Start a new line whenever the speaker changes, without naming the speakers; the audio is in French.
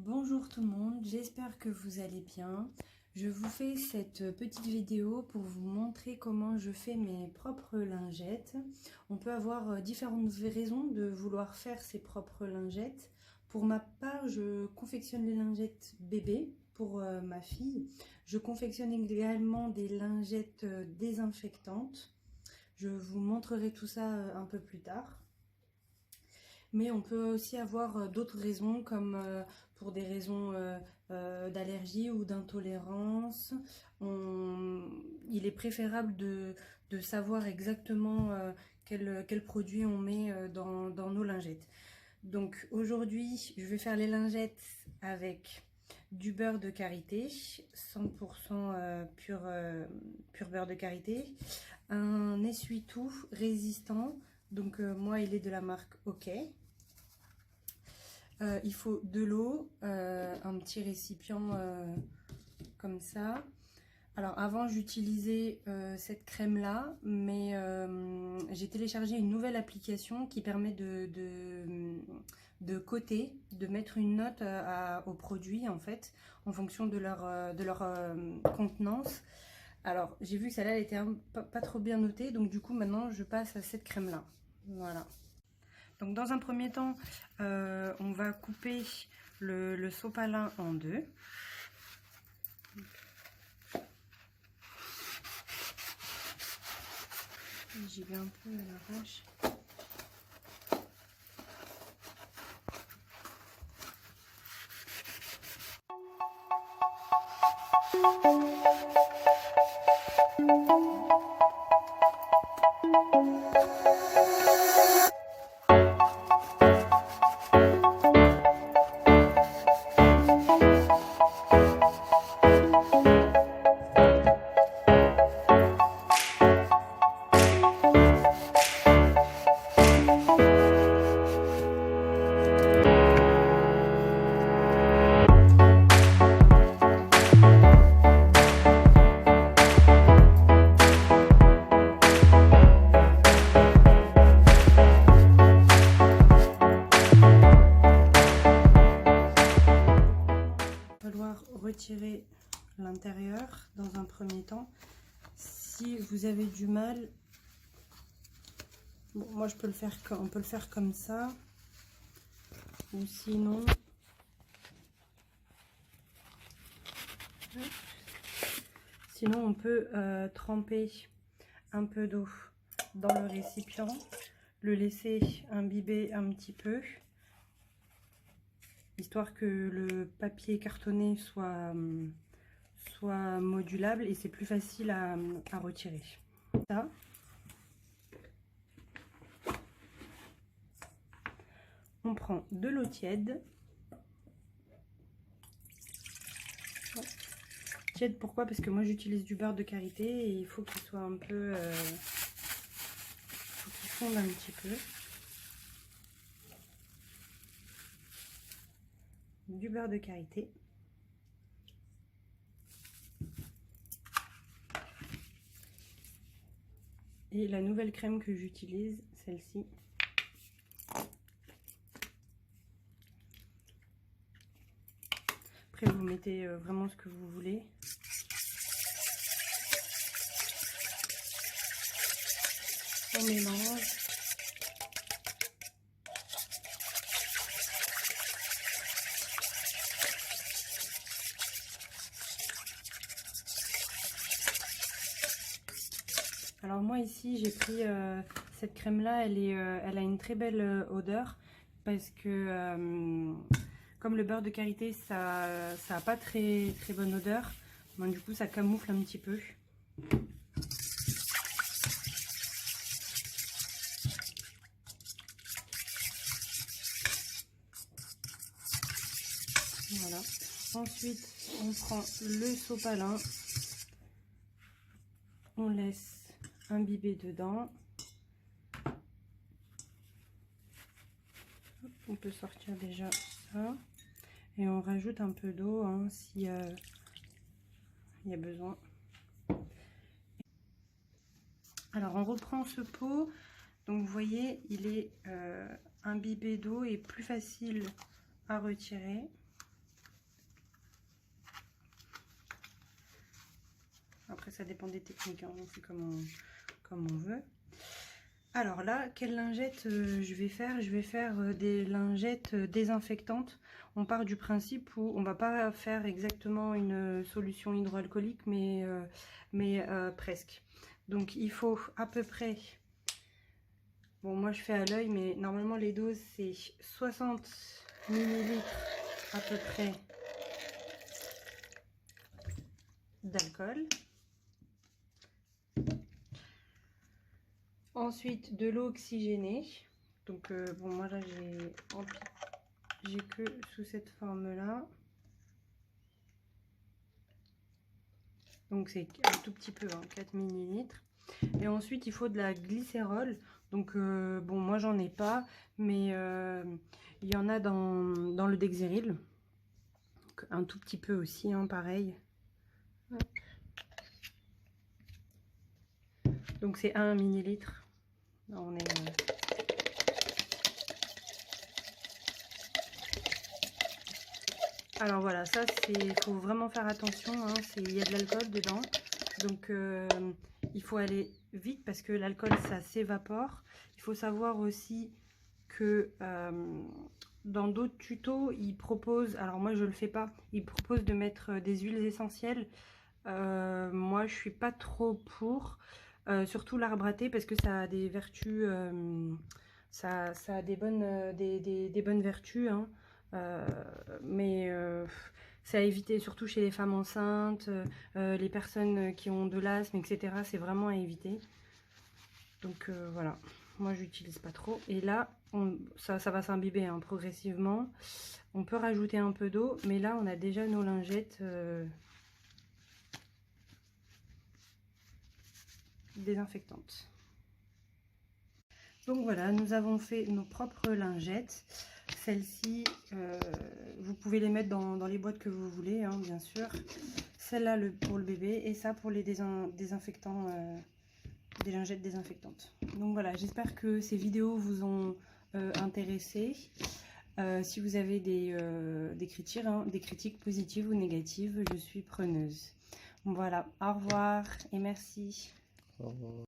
Bonjour tout le monde, j'espère que vous allez bien. Je vous fais cette petite vidéo pour vous montrer comment je fais mes propres lingettes. On peut avoir différentes raisons de vouloir faire ses propres lingettes. Pour ma part, je confectionne les lingettes bébé pour ma fille. Je confectionne également des lingettes désinfectantes. Je vous montrerai tout ça un peu plus tard. Mais on peut aussi avoir d'autres raisons comme pour des raisons d'allergie ou d'intolérance. Il est préférable de savoir exactement quel produit on met dans nos lingettes. Donc aujourd'hui, je vais faire les lingettes avec du beurre de karité, 100% pur beurre de karité, un essuie-tout résistant, donc moi il est de la marque OK. Il faut de l'eau, un petit récipient comme ça. Alors avant j'utilisais cette crème là, mais j'ai téléchargé une nouvelle application qui permet de coter, de mettre une note aux produits en fait, en fonction de leur contenance. Alors j'ai vu que celle-là elle était pas trop bien notée, donc du coup maintenant je passe à cette crème là. Voilà. Donc dans un premier temps, on va couper le sopalin en deux. J'y vais un peu à l'arrache. Retirer l'intérieur dans un premier temps. Si vous avez du mal, bon, moi on peut le faire comme ça, ou sinon on peut tremper un peu d'eau dans le récipient, le laisser imbiber un petit peu, histoire que le papier cartonné soit modulable et c'est plus facile à retirer. Ça. On prend de l'eau tiède. Tiède pourquoi? Parce que moi j'utilise du beurre de karité et il faut qu'il soit un peu... faut qu'il fonde un petit peu. Du beurre de karité. Et la nouvelle crème que j'utilise, celle-ci. Après vous mettez vraiment ce que vous voulez. On mélange. Alors moi ici j'ai pris cette crème là, elle a une très belle odeur parce que comme le beurre de karité ça a pas très bonne odeur, bon, du coup ça camoufle un petit peu. Voilà. Ensuite on prend le sopalin, on laisse imbiber dedans. On peut sortir déjà ça et on rajoute un peu d'eau hein, si il y a besoin. Alors on reprend ce pot, donc vous voyez il est imbibé d'eau et plus facile à retirer. Après, ça dépend des techniques, hein. On fait comme on veut. Alors là, quelle lingette je vais faire? Je vais faire des lingettes désinfectantes. On part du principe où on va pas faire exactement une solution hydroalcoolique, mais presque. Donc il faut à peu près, bon moi je fais à l'œil, mais normalement les doses c'est 60 ml à peu près d'alcool. Ensuite de l'eau oxygénée. Donc bon moi là j'ai que sous cette forme là. Donc c'est un tout petit peu, hein, 4 ml. Et ensuite il faut de la glycérol. Donc bon moi j'en ai pas, mais il y en a dans le Dexeril. Un tout petit peu aussi, hein, pareil. Donc c'est 1 ml. Là, on est... Alors voilà, ça c'est, faut vraiment faire attention, hein, il y a de l'alcool dedans. Donc il faut aller vite parce que l'alcool ça s'évapore. Il faut savoir aussi que dans d'autres tutos, ils proposent, alors moi je le fais pas, ils proposent de mettre des huiles essentielles. Moi je suis pas trop pour, surtout l'arbre à thé parce que ça a des vertus, ça a des bonnes vertus, hein. Mais c'est à éviter, surtout chez les femmes enceintes, les personnes qui ont de l'asthme, etc. C'est vraiment à éviter. Donc voilà, moi j'utilise pas trop. Et là, ça va s'imbiber, hein, progressivement. On peut rajouter un peu d'eau, mais là on a déjà nos lingettes désinfectantes. Donc voilà, nous avons fait nos propres lingettes. Celles-ci, vous pouvez les mettre dans les boîtes que vous voulez, hein, bien sûr. Celle-là pour le bébé et ça pour les désinfectants, des lingettes désinfectantes. Donc voilà, j'espère que ces vidéos vous ont intéressé. Si vous avez des critiques positives ou négatives, je suis preneuse. Voilà, au revoir et merci. Au revoir.